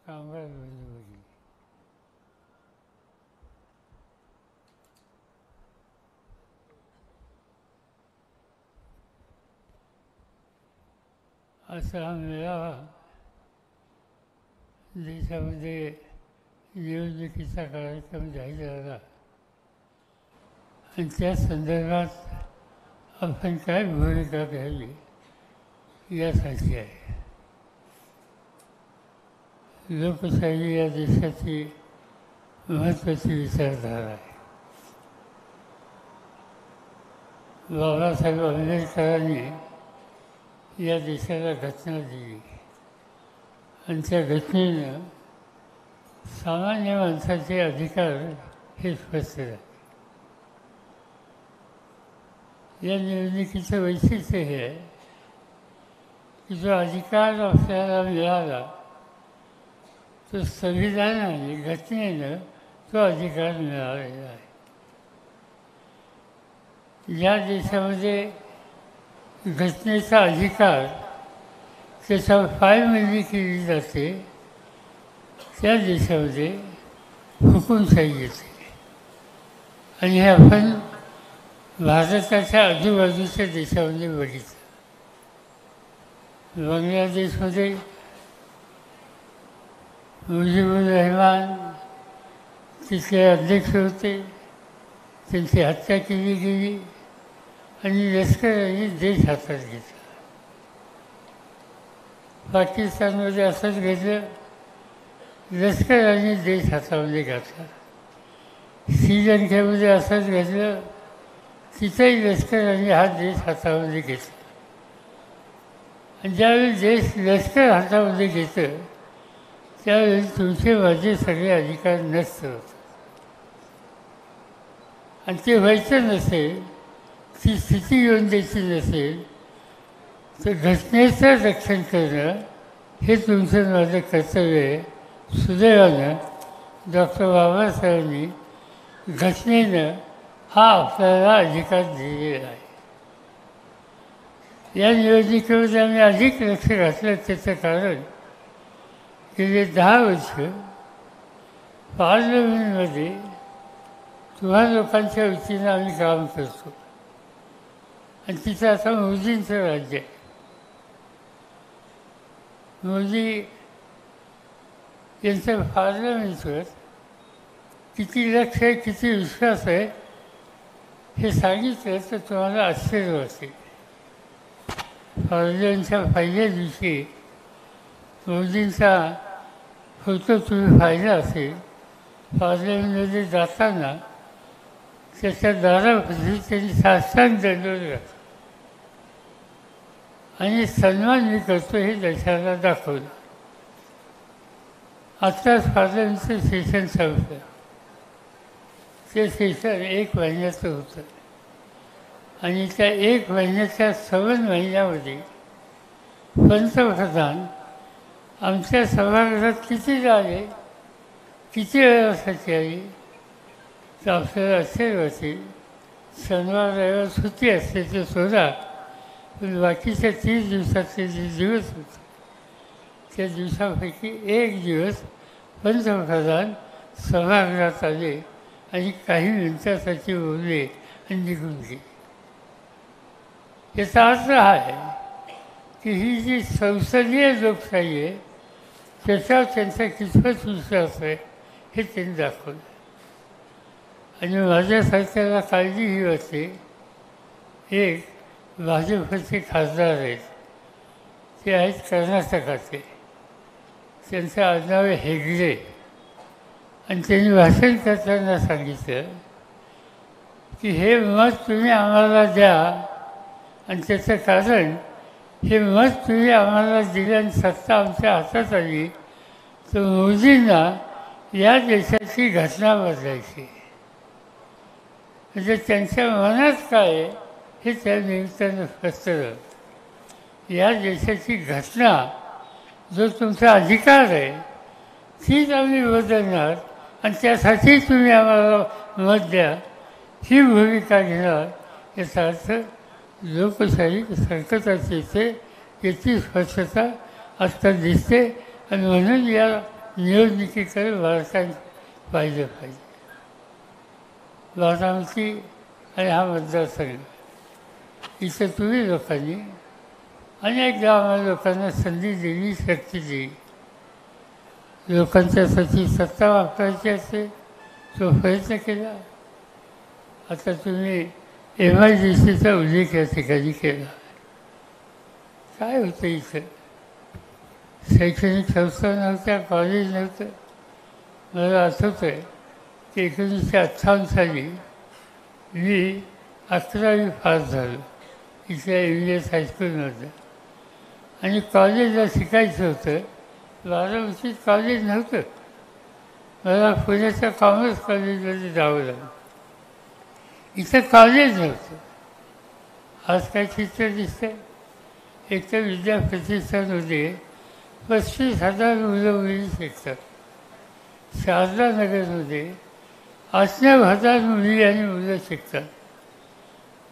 कामगार बंधूंनी असा हा मेळावा देशामध्ये निवडणुकीचा कार्यक्रम जाहीर झाला आणि त्या संदर्भात आपण काय भूमिका घ्यावी यासाठी आहे. लोकशाही या देशाची महत्त्वाची विचारधारा आहे. बाबासाहेब आंबेडकरांनी या देशाला घटना दिली आणि त्या घटनेनं सामान्य माणसाचे अधिकार हे स्पष्ट झाले. या निवडणुकीचं वैशिष्ट्य हे आहे की जो अधिकार आपल्याला मिळाला तो संविधानाने घटनेनं तो अधिकार मिळालेला आहे. ज्या देशामध्ये घटनेचा अधिकार त्याच्यावर पायमल्ली केली जाते त्या देशामध्ये हुकूमशाही येते. आणि हे आपण भारताच्या आजूबाजूच्या देशामध्ये बघितलं. बांगलादेशमध्ये मुजीबुर रहमान तिथले अध्यक्ष होते, त्यांची हत्या केली गेली आणि लष्कराने देश हातात घेतला. पाकिस्तानमध्ये असंच घेतलं, लष्कराने देश हातामध्ये घातला. श्रीलंकेमध्ये असंच घेतलं, तिथेही लष्कराने हा देश हातामध्ये घेतला. आणि ज्यावेळी देश लष्कर हातामध्ये घेतं त्यावेळी तुमचे माझे सगळे अधिकार नष्ट होतात. आणि ते व्हायचं नसेल, ती स्थिती येऊन द्यायची नसेल तर घटनेचं रक्षण करणं हे तुमचं माझं कर्तव्य आहे. सुदैवानं डॉक्टर बाबासाहेबांनी घटनेनं हा आपल्याला अधिकार दिलेला आहे. या निवडणुकीमध्ये आम्ही अधिक लक्ष घातलं त्याचं कारण गेले 10 वर्ष पार्लमेंटमध्ये तुम्हा लोकांच्या वतीनं आम्ही काम करतो आणि तिथं आता मोदींचं राज्य आहे. मोदी यांच्या पार्लमेंटवर किती लक्ष आहे, किती विश्वास आहे हे सांगितलं तर तुम्हाला आश्चर्य वाटेल. पार्लमेंटच्या पहिल्या दिवशी मोदींचा फोटो तुम्ही पाहिला असेल. पार्लमेंटमध्ये जाताना त्याच्या दारापाशी त्यांनी साष्टांग दंडवत घातला आणि सन्मान मी करतो हे देशाला दाखवलं. आत्ताच पार्लमेंटचं सेशन संपलं. ते सेशन 1 महिन्याचं होतं आणि त्या 1 महिन्याच्या 7 महिन्यामध्ये पंतप्रधान आमच्या सभागृहात किती आले, किती वेळासाठी आली तर आपल्याला आश्चर्य वाटेल. शनिवार रविवार सुट्टी असते ते सोडा, पण बाकीच्या 30 दिवसाचे जे दिवस होते त्या दिवसापैकी 1 दिवस पंतप्रधान सभागृहात आले आणि काही मिनिटासाठी बोलले आणि निघून गेले. याचा अर्थ हा आहे की ही जी संसदीय लोकशाही आहे त्याच्यावर त्यांचा कितपत विश्वास आहे हे त्यांनी दाखवलं. आणि माझ्यासारख्याला काळजी ही वाटते. एक भाजपचे खासदार आहेत, ते आहेत कर्नाटकाचे, त्यांचं आडनाव आहे हेगडे. आणि त्यांनी भाषण करताना सांगितलं की हे मत तुम्ही आम्हाला द्या आणि त्याचं कारण हे मत तुम्ही आम्हाला दिलं आणि सत्ता आमच्या हातात आली तर मोदींना या देशाची घटना बदलायची. म्हणजे त्यांच्या मनात काय आहे हे त्या निमित्तानं स्पष्ट झालं. या देशाची घटना जो तुमचा अधिकार आहे तीच आम्ही बदलणार आणि त्यासाठी तुम्ही आम्हाला मत द्या ही भूमिका घेणार. याचा अर्थ लोकशाही संकटात येते याची स्पष्टता आत्ता दिसते. आणि म्हणून या निवडणुकीकडे वळताना पाहिलं पाहिजे. बारामती आणि हा मतदारसंघ इथं तुम्ही लोकांनी अनेकदा आम्हाला लोकांना संधी दिली, शक्ती दिली. लोकांच्यासाठी सत्ता वापरायची असेल तो प्रयत्न केला. आता तुम्ही MIDCचा उल्लेख या ठिकाणी केला. काय होतं इथं? शैक्षणिक संस्था नव्हत्या, कॉलेज नव्हतं. मला आठवतं आहे की 1958 साली मी 11वी पास झालो इथल्या MVS हायस्कूलमधलं. आणि कॉलेजला शिकायचं होतं. बारामतीत कॉलेज नव्हतं. मला पुण्याच्या कॉमर्स कॉलेजमध्ये जावं लागलं. इथं कॉलेज नव्हतं. आज काय चित्र दिसतंय? एक तर विद्याप्रतिष्ठानमध्ये 35,000 मुलं मुली शिकतात. शारदा नगरमध्ये 8,000 मुली आणि मुलं शिकतात.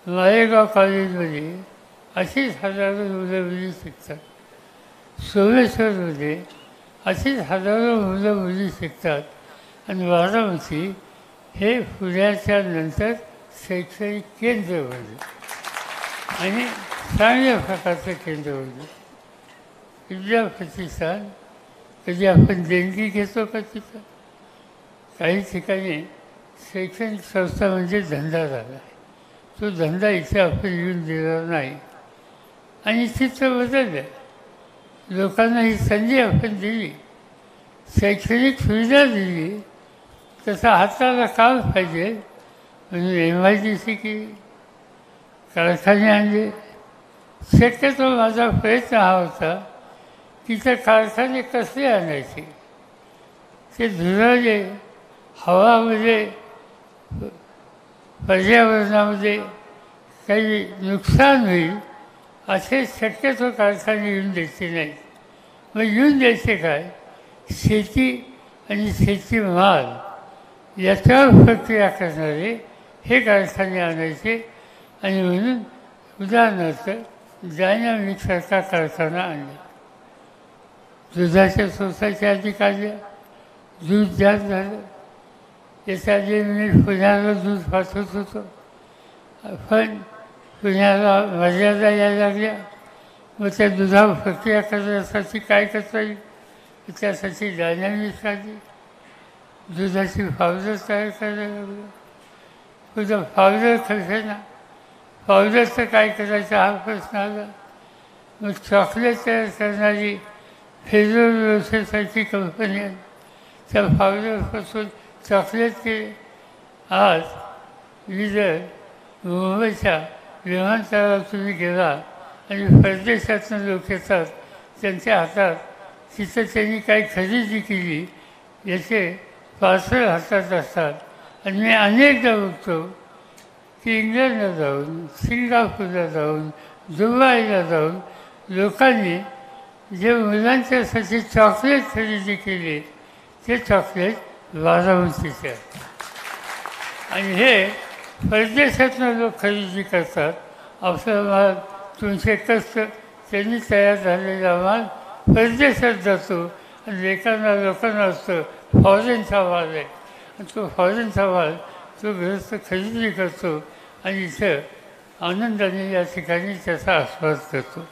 मालेगाव कॉलेजमध्ये अशीच हजारो मुलं मुली शिकतात. सोमेश्वरमध्ये अशीच हजारो मुलं मुली शिकतात. आणि बारामती हे पुण्याच्या नंतर शैक्षणिक केंद्र बनलं आणि चांगल्या प्रकारचं केंद्र बनलं. विद्याप्रतिष्ठान कधी आपण देणगी घेतो का तिथं? काही ठिकाणी शैक्षणिक संस्था म्हणजे धंदा झाला आहे. तो धंदा इथे आपण येऊन दिला नाही आणि चित्र बदललं. लोकांना ही संधी आपण दिली, शैक्षणिक सुविधा दिली, तसा हाताला काम पाहिजे म्हणून MIDC केली, कारखाने आणले. शक्यतो माझा प्रयत्न हा होता की ते कारखाने कसले आणायचे, ते धुराले हवामध्ये पर्यावरणामध्ये काही नुकसान होईल असे शक्यतो कारखाने येऊन द्यायचे नाही. मग येऊन द्यायचे काय? शेती आणि शेतीमाल याच्यावर प्रक्रिया करणारे हे कारखाने आणायचे. आणि म्हणून उदाहरणार्थ डायनामिकसारखा कारखाना आणला. दुधाच्या सोसायट्या आधी काढल्या, दूध जास्त झालं. त्याच्या आधी मी पुण्याला दूध पाठवत होतो, पण पुण्याला मर्यादा यायला लागल्या. मग त्या दुधावर प्रक्रिया करण्यासाठी काय करता येईल? त्यासाठी डायनामिक्स काढली, दुधाची पावडर तयार करायला लागलो. पुन्हा पावडर खर्चना, पावडरचं काय करायचं हा प्रश्न आला. मग चॉकलेट तयार करणारी फेरोसारखी कंपनी आहे, त्या पावडरपासून चॉकलेट केले. आज मी जर मुंबईच्या विमानतळावर तुम्ही गेला आणि परदेशातून लोक येतात, त्यांच्या हातात तिथं त्यांनी काही खरेदी केली याचे पार्सल हातात असतात. आणि मी अनेकदा बघतो की इंग्लंडला जाऊन, सिंगापूरला जाऊन, दुबईला जाऊन लोकांनी जे मुलांच्यासाठी चॉकलेट खरेदी केले ते चॉकलेट बारामतीचे आहेत. आणि हे परदेशातून लोक खरेदी करतात. आपला माल, तुमचे कष्ट त्यांनी तयार झालेला माल परदेशात जातो आणि लोकांना असतं फॉरेनचा माल आहे. आणि तो फॉरेनचा माल तो गृहस्थ खरेदी करतो आणि इथं आनंदाने या ठिकाणी त्याचा आस्वाद करतो.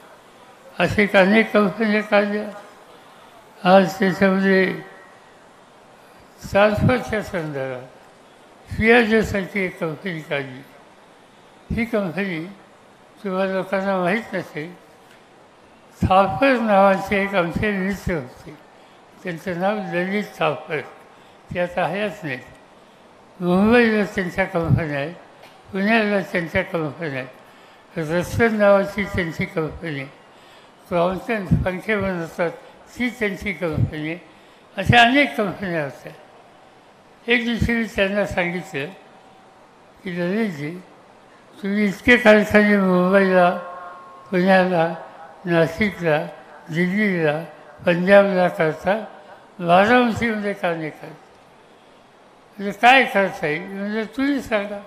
असे अनेक कंपन्या काढल्या. आज त्याच्यामध्ये ट्रान्सफरच्या संदर्भात फियाजोसारखी एक कंपनी काढली. ही कंपनी तुम्हाला लोकांना माहीत नसेल. थापर नावाचे एक आमचे मित्र होते, त्यांचं नाव ललित थापर. ते आता आहेच नाहीत. मुंबईला त्यांच्या कंपन्या आहेत, पुण्याला त्यांच्या कंपन्या आहेत. रसन नावाची त्यांची कंपनी, क्रॉम्प्टन पंखे बनवतात ती त्यांची कंपनी. अशा अनेक कंपन्या होत्या. एक दिवशी मी त्यांना सांगितलं की ललितजी, तुम्ही इतके कारखाने मुंबईला, पुण्याला, नाशिकला, दिल्लीला, पंजाबला करता, बारामतीमध्ये का नाही करता? म्हणजे काय करता येईल? म्हणजे तुम्ही सांगा.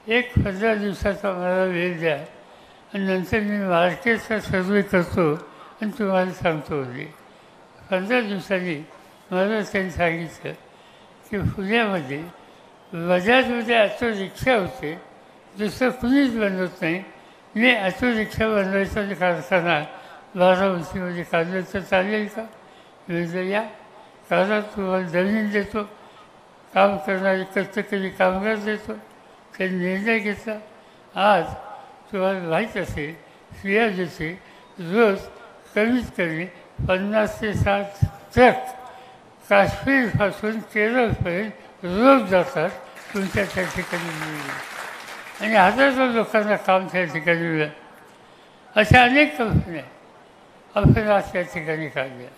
एक 15 दिवसाचा मला वेळ द्या आणि नंतर मी मार्केटचा सर्वे करतो आणि तुम्हाला सांगतो. म्हणजे 15 दिवसांनी मला त्यांनी सांगितलं की पुण्यामध्ये बजाजमध्ये ऑटो रिक्षा होते, दुसरं कुणीच बनवत नाही. मी ऑटो रिक्षा बनवायचा कारखाना बारामतीमध्ये काढलं तर चालेल का? म्हणजे या कारण तुम्हाला जमीन देतो, काम करणारे कष्टकरी कामगार देतो. त्यांनी निर्णय घेतला. आज तुम्हाला माहीत असेल फियाजचे रोज कमीत कमी 50 ते 60 ट्रक काश्मीरपासून केरळपर्यंत रोज जातात तुमच्या त्या ठिकाणी मिळून आणि हजारो लोकांना काम त्या ठिकाणी मिळेल. अशा अनेक कंपन्या आपण आज त्या ठिकाणी काढल्या.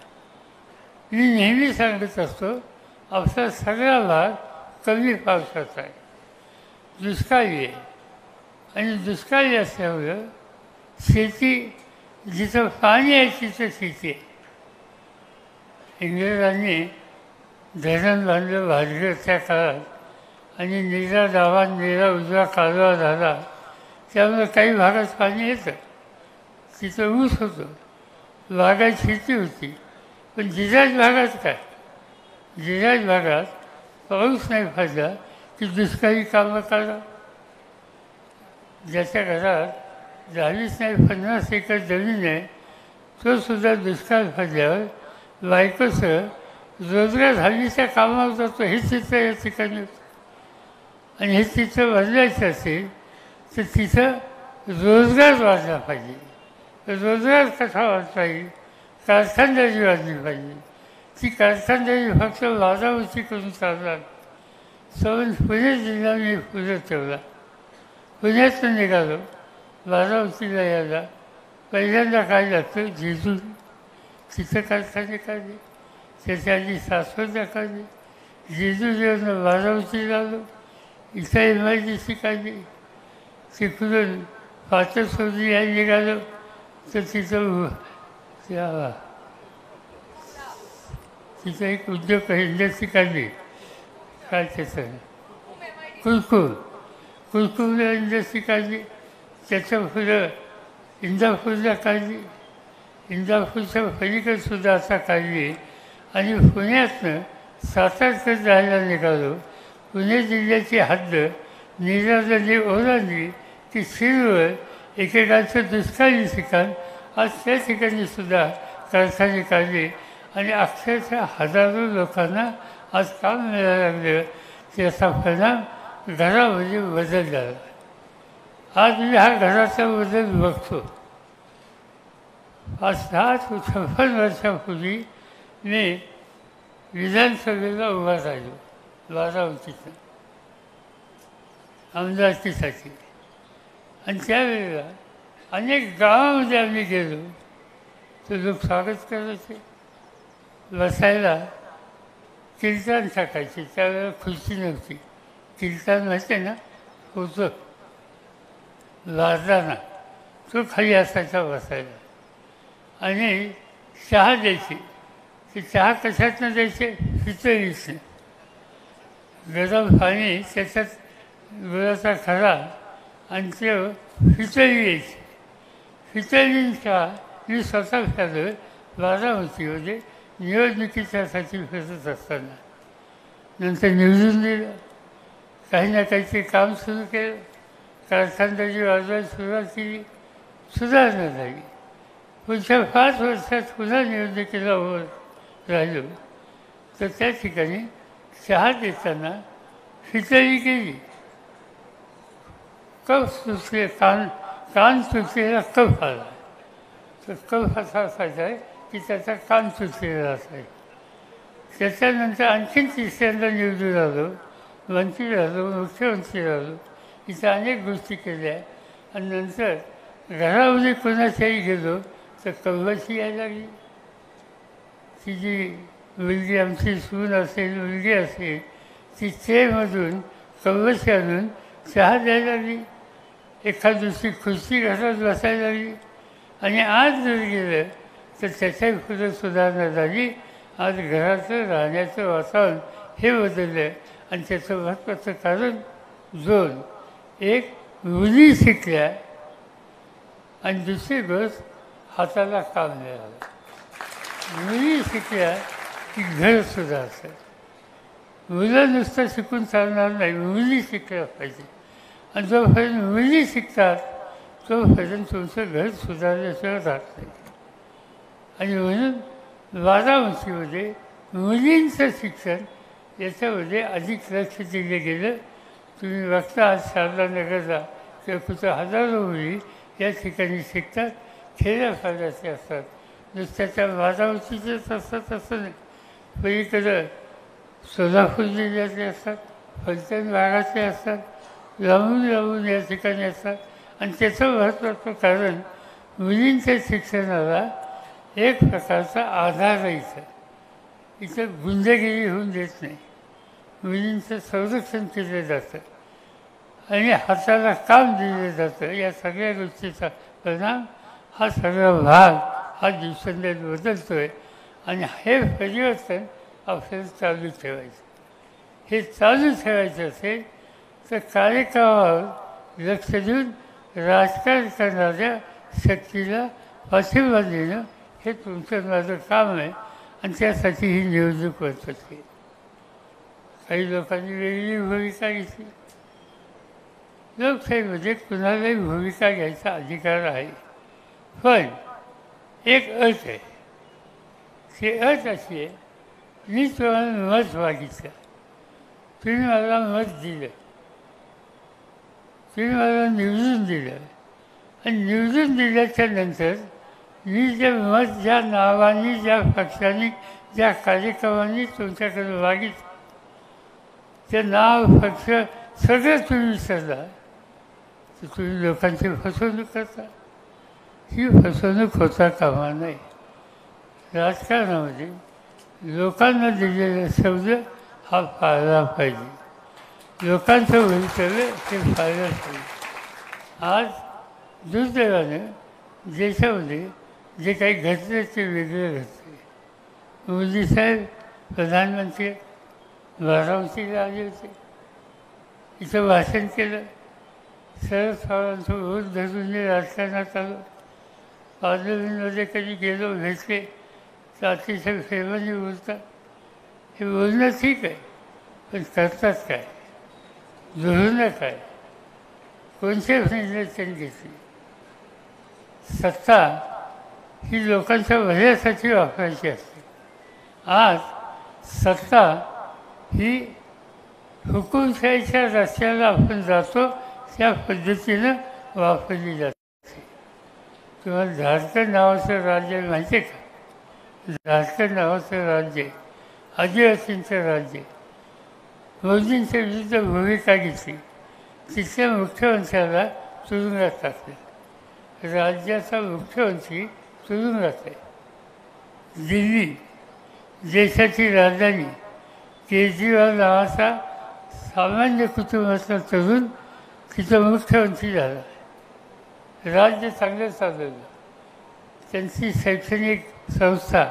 मी नेहमी सांगत असतो आपला सगळा भाग कमी पावसाचा आहे, दुष्काळी आहे. आणि दुष्काळी असल्यामुळं शेती जिथं पाणी आहे तिथं शेती आहे. इंग्रजांनी धरण बांधलं भाजगरच्या काळात आणि नीरा डावा नीरा उजवा कालवा झाला, त्यामुळे काही भागात पाणी येतं. तिथं ऊस होतं, बागायत शेती होती. पण जिल्ह्यात भागात काय, जिल्ह्यात भागात पाऊस नाही पडला की दुष्काळी कामं करा. ज्याच्या घरात 40 नाही 50 एकर जमीन आहे तो सुद्धा दुष्काळ पडल्यावर बायकोसह रोजगार हल्लीच्या कामावर जातो. हे चित्र या ठिकाणी होतं. आणि हे चित्र बदलायचं असेल तर तिथं रोजगार वाढला पाहिजे. रोजगार कसा वाढला पाहिजे? कारखानदारी वाढली पाहिजे. ती कारखानदारी फक्त बारामती करून चालणार. पुणे जिल्हा मी पुढे ठेवला. पुण्यातून निघालो बारामतीला यायला. पहिल्यांदा काय लागतं, जेजूर. तिथं कारखाने काढले. त्याच्या आधी सासवडला काढले. जेजूर येऊन बारामतीला आलो. इथं MIDC काढली. तिकडून पातळसोडी या निघालो तर तिथं एक उद्योग इंडस्ट्री काढली. काय त्याचं कुरकुर इंडस्ट्री काढली. त्याच्या पुढं इंदापूरला काढली. इंदापूरच्या पलीकडसुद्धा आता काढली. आणि पुण्यातनं सातारकडे जायला निघालो. पुणे जिल्ह्याची हद्द नीरा नदी ओलांडली की शिरवळ एकेकाचं दुष्काळी ठिकाण. आज त्या ठिकाणी सुद्धा कारखाने काढले आणि अक्षरशः हजारो लोकांना आज काम मिळायला लागलं. त्याचा परिणाम घरामध्ये बदल झाला. आज मी हा घराचा बदल बघतो. आज 56 वर्षापूर्वी मी विधानसभेला उभा राहिलो बारामतीचा आमदारकीसाठी. आणि त्यावेळेला अनेक गावामध्ये आम्ही गेलो तर लोक स्वागत करायचे. बसायला कीर्तन टाकायचे. त्यावेळेला खुर्ची नव्हती. कीर्तन माहिती ना होतं लाजताना, तो खाली असायचा बसायला. आणि चहा द्यायची. ते चहा कशातनं द्यायचे, पितळीचं. गरम पाणी त्याच्यात गुळाचा खरा आणि ते पितळी यायची. पितळींचा मी स्वतः झालं बारामतीमध्ये निवडणुकीच्यासाठी फिरत असताना. नंतर निवडून दिलं. काही ना काहीतरी काम सुरू केलं. कारखानदारी वाजवायला सुरुवात केली. सुधारणा झाली. पुढच्या 5 वर्षात पुन्हा निवडणुकीला उभं राहिलो तर त्या ठिकाणी चहा देताना खिचडी केली. कप सुचले, कान सुचलेला कप आला. तर कप असा असायचा आहे की त्याचा कान सुचलेला असायचा. त्याच्यानंतर आणखीन तिसऱ्यांदा निवडून आलो, मंत्री झालो, मुख्यमंत्री झालो. इथं अनेक गोष्टी केल्या. आणि नंतर घरामध्ये कोणाच्याही गेलो तर कव्वाची यायला लागली. ती जी मुलगी आमची सून असेल, मुलगी असेल, ती चेमधून कव्वाची आणून चहा द्यायला लागली. एखाद दुसरी खुर्ची घरात बसायला लागली. आणि आज जर गेलं तर त्याच्या पुढे सुधारणा झाली. आज घराचं राहण्याचं वातावरण हे बदललं. आणि त्याचं महत्त्वाचं कारण 2, एक मुली शिकल्या आणि दुसरी गोष्ट हाताला काम मिळालं. मुली शिकल्या की घर सुधारतं. मुलं नुसतं शिकून चालणार नाही, मुली शिकल्या पाहिजे. आणि जोपर्यंत मुली शिकतात तोपर्यंत तुमचं घर सुधारल्याशिवाय राहत नाही. आणि म्हणून बारामतीमध्ये मुलींचं शिक्षण याच्यामध्ये अधिक लक्ष दिलं गेलं. तुम्ही बघता आज शारदा नगरला किंवा कुठं हजारो मुली या ठिकाणी शिकतात. खेड्यापाड्याचे असतात, नुसत्याच्या बारामतीचेच असतात असं नाही. पलीकडं सोलापूर जिल्ह्यातले असतात, फलटण भागाचे असतात, लांबून लांबून या ठिकाणी असतात. आणि त्याचं महत्त्वाचं कारण मुलींच्या शिक्षणाला एक प्रकारचा आधार आहे. इथं गुंडगिरी होऊन देत नाही, मुलींचं संरक्षण केलं जातं आणि हाताला काम दिलं जातं. या सगळ्या गोष्टीचा परिणाम हा सगळा भाग हा दिवसेंदिवस बदलतो आहे. आणि हे परिवर्तन आपल्याला चालू ठेवायचं. हे चालू ठेवायचं असेल तर कार्यक्रमावर लक्ष देऊन राजकारण करणाऱ्या शक्तीला पाठिंबा देणं हे तुमचं माझं काम आहे. आणि त्यासाठी ही निवडणूक होत असते. काही लोकांनी वेगळी भूमिका घेतली. लोकशाहीमध्ये कुणालाही भूमिका घ्यायचा अधिकार आहे, पण एक अट आहे. ती अट अशी आहे, मी तुम्हाला मत मागितलं, तुम्ही मला मत दिलं, तुम्ही मला निवडून दिलं आणि निवडून दिल्याच्या नंतर मी जे मत ज्या नावाने, ज्या पक्षाने, ज्या कार्यक्रमांनी तुमच्याकडे मागितलं ते नाव, पक्ष सगळं तुम्ही विसरला तर तुम्ही लोकांची फसवणूक करता. ही फसवणूक होता कामा नये. राजकारणामध्ये लोकांना दिलेला शब्द हा पाळला पाहिजे. लोकांचं भवितव्य ते पाळलं पाहिजे. आज दुर्दैवानं देशामध्ये जे काही घडतं ते वेगळं घडतं. मोदीसाहेब प्रधानमंत्री बारामतीला आले होते, इथं भाषण केलं. शरद पवारांचं ओढ धरून राजकारणात आलो. पार्लमेंटमध्ये कधी गेलो, भेटले तर अतिशय प्रेमाने बोलतात. हे बोलणं ठीक आहे, पण करतात काय, धोरणं काय, कोणते निर्णय त्यांनी घेतले. सत्ता ही लोकांच्या भल्यासाठी वापरायची असते. आज सत्ता ही हुकुमशाहीच्या रस्त्याला आपण जातो त्या पद्धतीनं वापरली जाते. तुम्हाला झारखंड नावाचं राज्य माहिती आहे का? झारखंड नावाचं राज्य आदिवासींचं राज्य. मोदींच्या विरुद्ध भूमिका घेतली, तिथल्या मुख्यमंत्र्याला तुरुंगात टाकले. राज्याचा मुख्यमंत्री तुरुंगात आहे. दिल्ली देशाची राजधानी, केजरीवाल नावाचा सामान्य कुटुंबातला तरुण तिचा मुख्यमंत्री झाला. राज्य चांगलं चालवलं. त्यांची शैक्षणिक संस्था,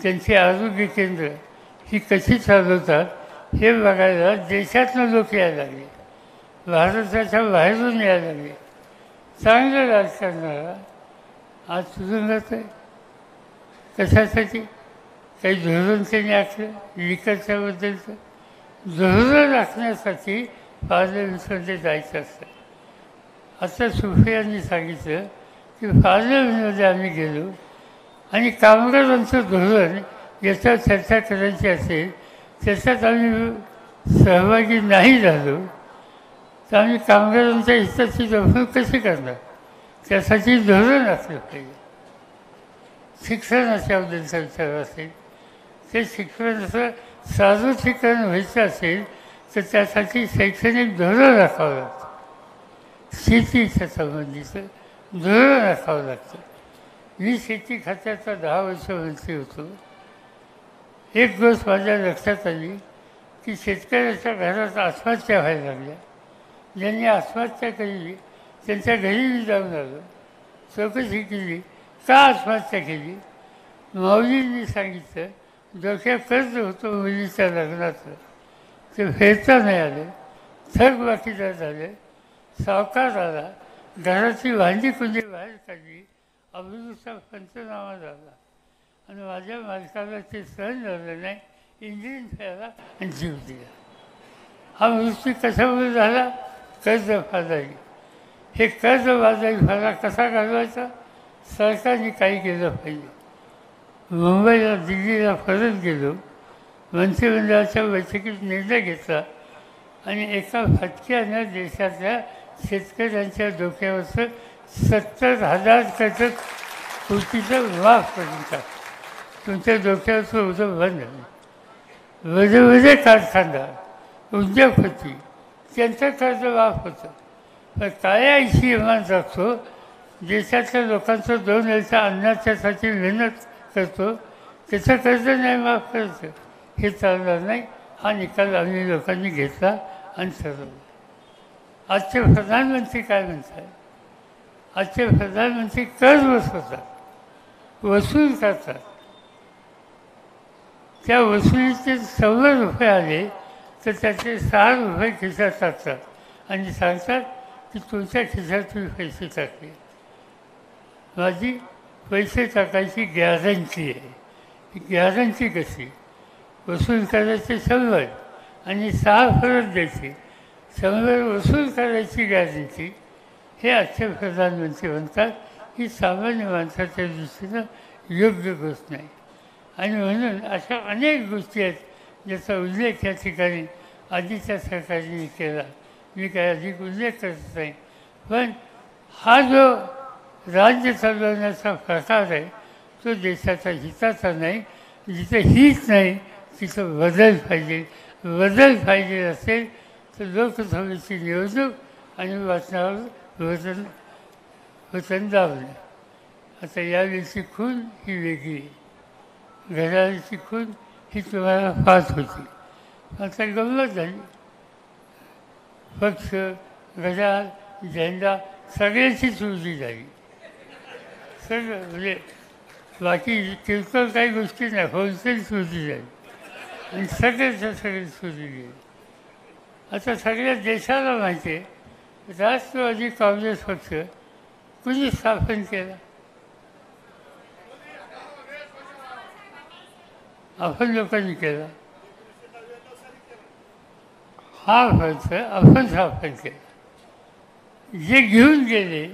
त्यांची आरोग्य केंद्र ही कशी चालवतात हे बघायला देशातनं लोक यायला लागले, भारताच्या बाहेरून यायला लागले. चांगलं राजकारणाला आज तुरुंगात आहे. कशासाठी? काही धोरण त्यांनी आखलं लिकरच्याबद्दलचं. धोरण आखण्यासाठी पार्लमेंटमध्ये जायचं असतं. आता सुप्रियांनी सांगितलं की पार्लमेंटमध्ये आम्ही गेलो आणि कामगारांचं धोरण याच्यावर चर्चा करायची असेल, त्याच्यात आम्ही सहभागी नाही झालो तर आम्ही कामगारांच्या हिताची जपणूक कशी करणार? त्यासाठी धोरण असलं पाहिजे. शिक्षणाच्याबद्दलचा विचार असेल, ते शिक्षणाचं सार्वत्रिकरण व्हायचं असेल तर त्यासाठी शैक्षणिक धोरण राखावं लागतं. शेतीच्या संबंधीचं धोरण राखावं लागतं. मी शेती खात्याचा 10 वर्ष मंत्री होतो. एक गोष्ट माझ्या लक्षात आली की शेतकऱ्याच्या घरात आत्महत्या व्हायला लागल्या. ज्यांनी आत्महत्या केली त्यांच्या घरी मी जाऊन आलो, चौकशी केली, का आत्महत्या केली. माऊलींनी सांगितलं डोक्यात कर्ज होतं मुलीच्या लग्नाचं, ते फेडता नाही आले, थकबाकीदार झाले, सावकार आला, घराची भांडी कुंडी बाहेर काढली, अभिरुचा पंचनामा झाला आणि माझ्या मालकाला ते सहन झालं नाही, इंजिन फेरला आणि जीव दिला. हा मृत्यू कशामुळे झाला? कर्जबाजारी. हे कर्जबाजारी फायदा कसा घालवायचा? सरकारने काही केलं पाहिजे. मुंबईला दिल्लीला परत गेलो, मंत्रिमंडळाच्या बैठकीत निर्णय घेतला आणि एका फटक्यानं देशातल्या शेतकऱ्यांच्या डोक्यावरचं 70,000 कोटीचं माफ करून टाक. तुमच्या डोक्यावरचं उद्योग बंद झालं. वेगवेगळे कारखानदार उद्योगपती त्यांचं कर्ज माफ होतं. पण काळ्या ऐशी इमान जगतो, देशातल्या लोकांचं 2 वेळच्या अन्नाच्यासाठी मेहनत करतो, त्याचं कर्ज नाही माफ करायचं. हे चालणार नाही. हा निकाल आम्ही लोकांनी घेतला आणि ठरवलं. आजचे प्रधानमंत्री काय म्हणतात? आजचे प्रधानमंत्री कर्ज बसवतात, वसूल करतात. त्या वसुलीचे 100 रुपये आले तर त्याचे 6 रुपये खिशात टाकतात आणि सांगतात की तुमच्या खिशात तुम्ही पैसे टाकले. माझी पैसे टाकायची गॅरंटी आहे. ही गॅरंटी कशी? वसूल करायचे 100 आणि 6 परत द्यायचे. 100 वसूल करायची गॅरंटी हे आजचे प्रधानमंत्री म्हणतात. ही सामान्य माणसाच्या दृष्टीनं योग्य गोष्ट नाही. आणि म्हणून अशा अनेक गोष्टी आहेत ज्याचा उल्लेख या ठिकाणी आधीच्या सरकारने केला. मी काय अधिक उल्लेख करत नाही. पण हा जो राज्य चालवण्याचा प्रकार आहे तो देशाच्या हिताचा नाही. जिथं हित नाही तिथं बदल पाहिजे. बदल पाहिजे असेल तर लोकसभेची निवडणूक आणि वाचनावर वचन दाबलं. आता यावेळीची खून ही वेगळी आहे. घड्याळाची खून ही तुम्हाला पाहत होती. आता गंमत झाली. पक्ष, घड्याळ, झेंडा सगळ्याची चोरी झाली. सगळं म्हणजे बाकी किरकोळ काही गोष्टी नाही, होलसेल चोरी झाली आणि सगळ्याच्या सगळी चोरी गेली. आता सगळ्या देशाला माहिती आहे राष्ट्रवादी काँग्रेस पक्ष कुणी स्थापन केला? आपण लोकांनी केला. हा पक्ष आपण स्थापन केला. जे घेऊन गेले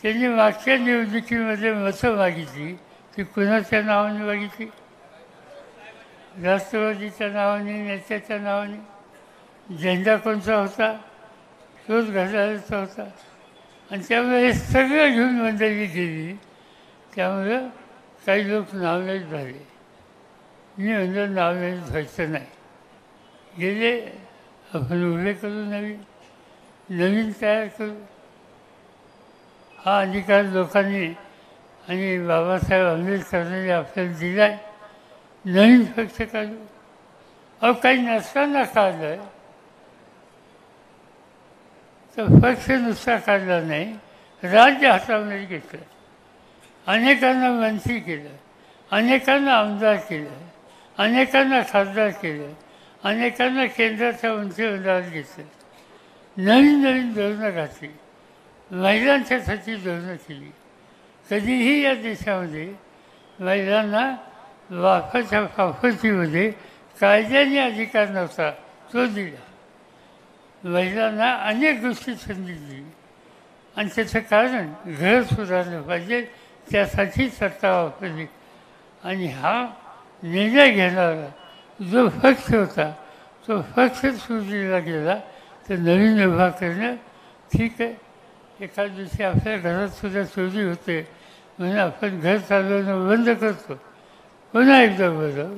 त्यांनी मागच्या निवडणुकीमध्ये मतं मागितली ती कुणाच्या नावाने मागितली? राष्ट्रवादीच्या नावाने, नेत्याच्या नावाने. झेंडा कोणता होता? तोच घड्याळाचा होता. आणि त्यामुळे हे सगळं घेऊन मंडळी गेली. त्यामुळं काही लोक नावलेच झाले. मी म्हणजे नावलेच व्हायचं नाही. गेले, आपण उभे करू, नवीन तयार करू. हा अधिकार लोकांनी आणि बाबासाहेब आंबेडकरांनी आपल्याला दिला आहे. नवीन पक्ष काढू. अहो काही नसताना काढलं आहे तर पक्ष नुसता काढला नाही, राज्य हातामध्ये घेतलं. अनेकांना मंत्री केलं, अनेकांना आमदार केलं, अनेकांना खासदार केलं, अनेकांना केंद्राच्या मंत्रिमंडळात घेतलं. नवीन धोरणं घातली. महिलांच्यासाठी धोरणं केली. कधीही या देशामध्ये महिलांना वाफाच्या फाफतीमध्ये कायद्याने अधिकार नव्हता, तो दिला. महिलांना अनेक गोष्टी संधी दिली आणि त्याचं कारण घर सुधारलं पाहिजे, त्यासाठी सत्ता वापरली. आणि हा निर्णय घेणारा जो पक्ष होता तो पक्ष सुधीला गेला. तर नवीन उभा करणं ठीक आहे. एखाद दिवशी आपल्या घरातसुद्धा चोरी होते म्हणून आपण घर चालवणं बंद करतो, पुन्हा एकदा बरं.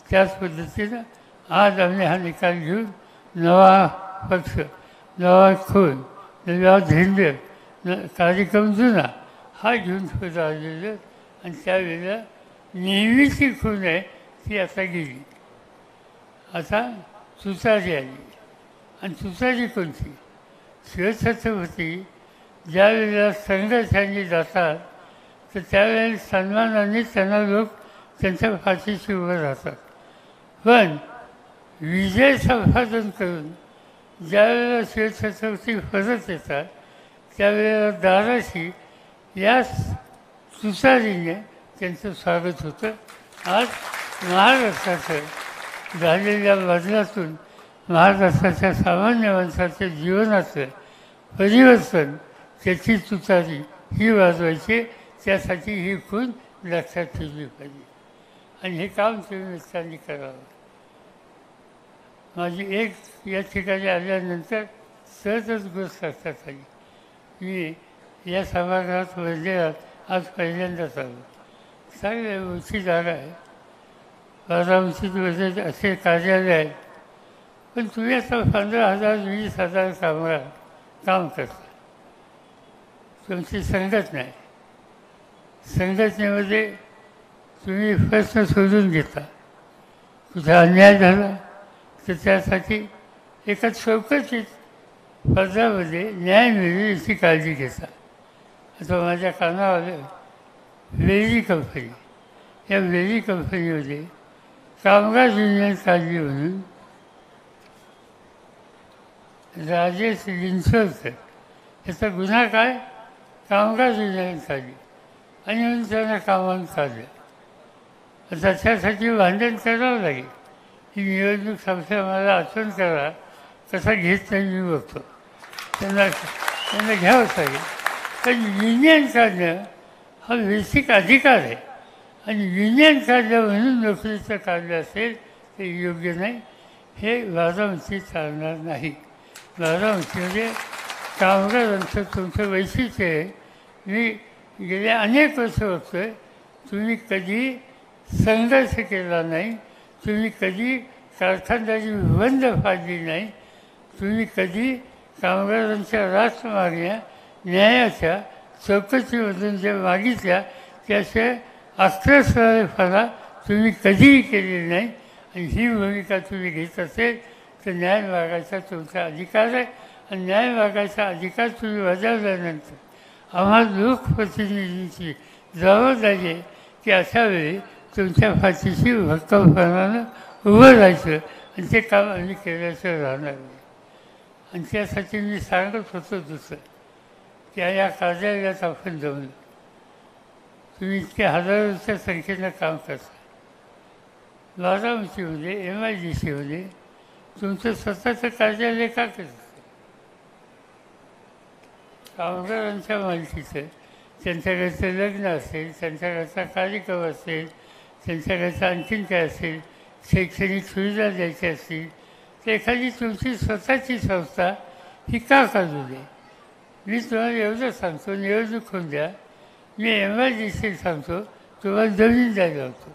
त्याच पद्धतीनं आज आम्ही हा निकाल घेऊन नवा पक्ष, नवा खून, नवा झेंडे, कार्यक्रम जुना हा घेऊन पुढे आलेलं. आणि त्यावेळेला नेहमीची खून आहे ती आता गेली. आता तुतारी आली. आणि तुतारी कोणती? शिवछत्रपती ज्या वेळेला संघर्षाने जातात तर त्यावेळेला सन्मानाने त्यांना लोक त्यांच्या फाशीशी उभं राहतात. पण विजय संपादन करून ज्यावेळेला शिवछत्रपती परत येतात त्यावेळेला दाराशी या तुतारीने त्यांचं स्वागत होतं. आज महाराष्ट्राचं झालेल्या बदलातून महाराष्ट्राच्या सामान्य माणसाच्या जीवनाचं परिवर्तन त्याची तुतारी ही वाजवायची, त्यासाठी ही खूण लक्षात ठेवली पाहिजे आणि हे काम तुम्ही निष्ठाने करावं. माझी एक या ठिकाणी आल्यानंतर सहजच गोष्ट लक्षात आली. मी या सभागृहात मंदिरात आज पहिल्यांदाच आलो. चांगली उंची जागा आहे, 12 उंचीमध्ये असे कार्यालय आहेत, पण तुम्ही आता 15,000 20,000 कामगार काम करता. तुमची संघटना आहे, संघटनेमध्ये तुम्ही प्रश्न शोधून घेता. कुठे अन्याय झाला तर त्यासाठी एका चौकशीत पदामध्ये न्याय मिळेल याची काळजी घेता. आता माझ्या कानावर वेरी कंपनी, या वेरी कंपनीमध्ये कामगार युनियन काढली म्हणून राजेश लिंचोलकर याचा गुन्हा काय, कामगार युनियन काढली आणि म्हणून त्यांना कामावून काढलं. आता त्यासाठी भांडण करावं लागेल. ही निवडणूक संस्था मला आठवण करा, कसा घेत नाही मी बघतो. त्यांना घ्यावंच लागेल. पण युनियन काढणं हा बेसिक अधिकार आहे आणि युनियन काढलं म्हणून नोकरीचं काढलं असेल ते योग्य नाही. हे बारामती चालणार नाही. बारामतीमध्ये कामगारांचं तुमचं वैशिष्ट्य आहे. मी गेल्या अनेक वर्ष बघतो आहे, तुम्ही कधी संघर्ष केला नाही, तुम्ही कधी कारखानदारी बंद पाडली नाही, तुम्ही कधी कामगारांच्या रास्त मागण्या न्यायाच्या चौकशीमधून ज्या मागितल्या त्याचे आश्रयस्थानपणा तुम्ही कधीही केलेली नाही. आणि ही भूमिका तुम्ही घेत असेल तर न्याय मागायचा तुमचा अधिकार आहे आणि न्याय मागायचा अधिकार तुम्ही बजावल्यानंतर आम्हाला लोकप्रतिनिधींची जबाबदारी आहे की अशा वेळी तुमच्या पाठीशी भक्कमपणानं उभं राहायचं आणि ते काम आम्ही केल्याशिवाय राहणार नाही. आणि त्यासाठी मी सांगत होतो दुसरं की या कार्यालयात आपण जाऊन तुम्ही इतके हजारोच्या संख्येनं काम करता. बारामतीमध्ये MIDCमध्ये तुमचं स्वतःचं कार्यालय का करतं? कामगारांच्या मालकीचं, त्यांच्याकडचं लग्न असेल, त्यांच्याकडचा कार्यक्रम असेल, त्यांच्याकडचं आणखीन काय असेल, शैक्षणिक सुविधा द्यायची असतील तर एखादी तुमची स्वतःची संस्था ही का काढू दे? मी तुम्हाला एवढं सांगतो, निवडणूक होऊन द्या, मी MIDC सांगतो तुम्हाला जमीन द्यायला होतो,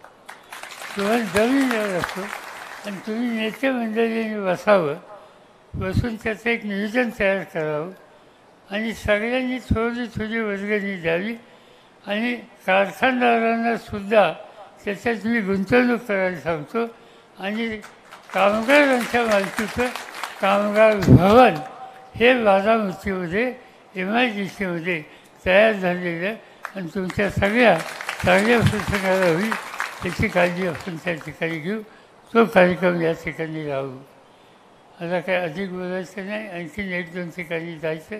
तुम्हाला जमीन द्यायला असतो आणि तुम्ही नेते मंडळीने बसावं, बसून त्याचं एक नियोजन तयार करावं आणि सगळ्यांनी थोडी थोडी वर्गणी द्यावी आणि कारखानदारांनासुद्धा त्याच्यात मी गुंतवणूक करायला सांगतो. आणि कामगारांच्या मालकीचं कामगार भवन हे बारामतीमध्ये MIDCमध्ये तयार झालेलं आणि तुमच्या सगळ्या चांगल्या प्रसंगाला होईल त्याची काळजी आपण त्या ठिकाणी घेऊ. तो कार्यक्रम या ठिकाणी राहू. आता काय अधिक बोलायचं नाही, आणखीन 1-2 ठिकाणी जायचं.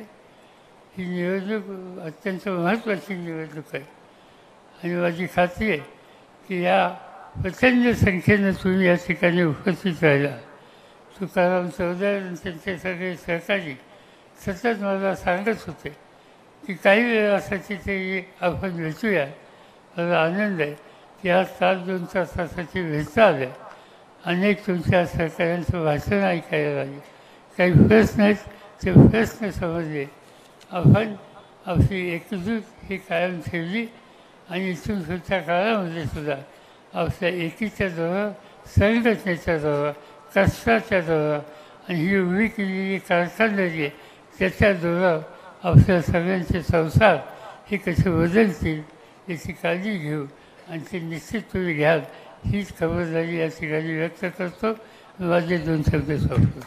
ही निवडणूक अत्यंत महत्त्वाची निवडणूक आहे आणि माझी खात्री आहे की या प्रचंड संख्येनं तुम्ही या ठिकाणी उपस्थित राहिला. तुकाराम चौधरी आणि त्यांचे सगळे सहकारी सतत मला सांगत होते की काही वेळासाठी ते आपण भेटूया. मला आनंद आहे की आज 2 तासासाठी भेटता आलं. अनेक तुमच्या सहकाऱ्यांचं भाषण ऐकायला लागले. काही प्रश्न आहेत, ते प्रश्न समजले. आपण आपली एकजूट ही कायम ठेवली आणि इथून पुढच्या काळामध्ये सुद्धा आपल्या एकीच्या जोरावर, संघटनेच्या जोरावर, कष्टाच्या जोरावर आणि ही उभी केलेली कारखानदारी आहे त्याच्या जोरावर आपल्या सगळ्यांचे संसार हे कसे बदलतील याची काळजी घेऊ आणि ते निश्चित तुम्ही घ्याल हीच खबरदारी या ठिकाणी व्यक्त करतो. माझे 2 शब्द संपतो.